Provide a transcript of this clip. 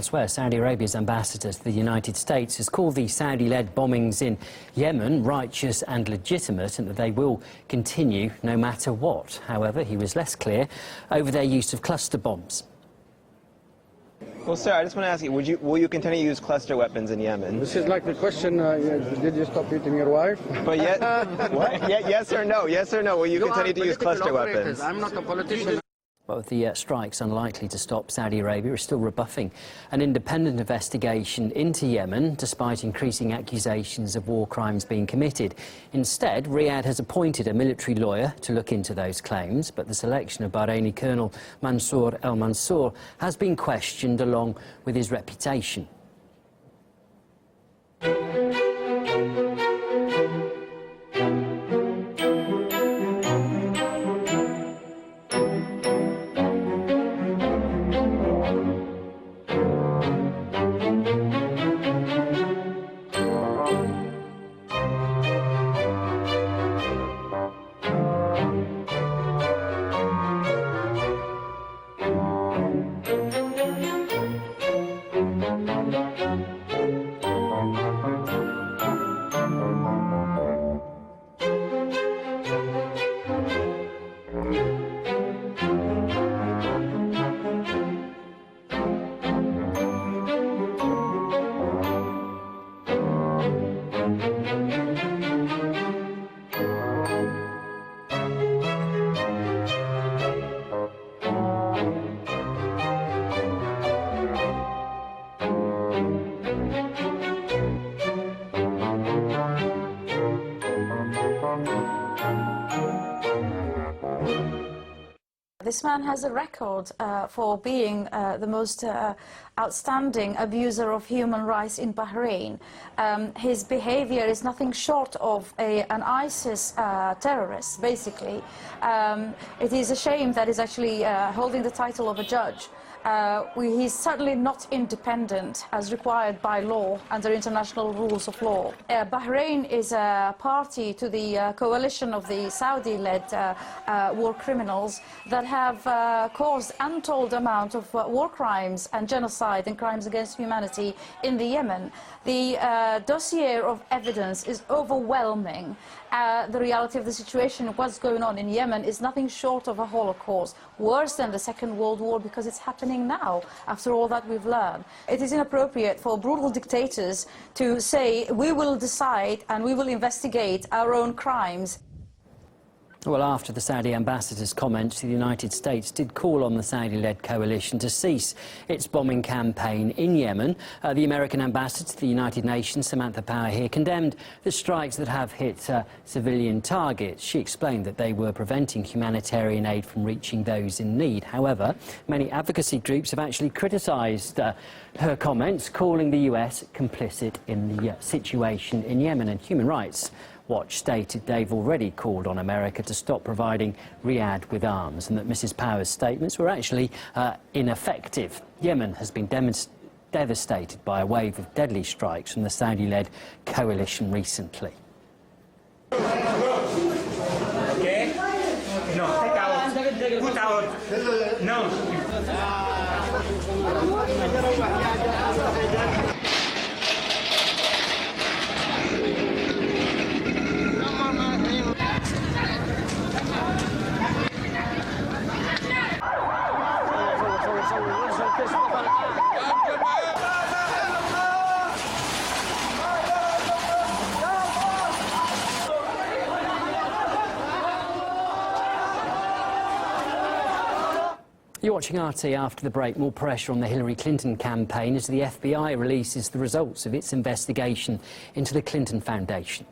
Elsewhere, Saudi Arabia's ambassador to the United States has called the Saudi-led bombings in Yemen righteous and legitimate, and that they will continue no matter what. However, he was less clear over their use of cluster bombs. Well, sir, I just want to ask you, will you continue to use cluster weapons in Yemen? This is like the question, did you stop beating your wife? But yet, what? Yes or no? Yes or no? Will you continue to use cluster weapons? I'm not a politician. Well, the strikes unlikely to stop, Saudi Arabia is still rebuffing an independent investigation into Yemen, despite increasing accusations of war crimes being committed. Instead, Riyadh has appointed a military lawyer to look into those claims, but the selection of Bahraini Colonel Mansour al-Mansour has been questioned along with his reputation. This man has a record for being the most outstanding abuser of human rights in Bahrain. His behavior is nothing short of an ISIS terrorist, basically. It is a shame that he's actually holding the title of a judge. He's certainly not independent as required by law under international rules of law. Bahrain is a party to the coalition of the Saudi-led war criminals that have caused untold amount of war crimes and genocide and crimes against humanity in the Yemen. The dossier of evidence is overwhelming. The reality of the situation, what's going on in Yemen, is nothing short of a Holocaust, worse than the Second World War, because it's happening now, after all that we've learned. It is inappropriate for brutal dictators to say, we will decide and we will investigate our own crimes. Well, after the Saudi ambassador's comments, the United States did call on the Saudi-led coalition to cease its bombing campaign in Yemen. The American ambassador to the United Nations, Samantha Power, here condemned the strikes that have hit civilian targets. She explained that they were preventing humanitarian aid from reaching those in need. However, many advocacy groups have actually criticised her comments, calling the US complicit in the situation in Yemen. And Human Rights Watch stated they've already called on America to stop providing Riyadh with arms, and that Mrs. Power's statements were actually ineffective. Yemen has been devastated by a wave of deadly strikes from the Saudi-led coalition recently. Okay? No, take out. Put out. No. You're watching RT. After the break. More pressure on the Hillary Clinton campaign as the FBI releases the results of its investigation into the Clinton Foundation.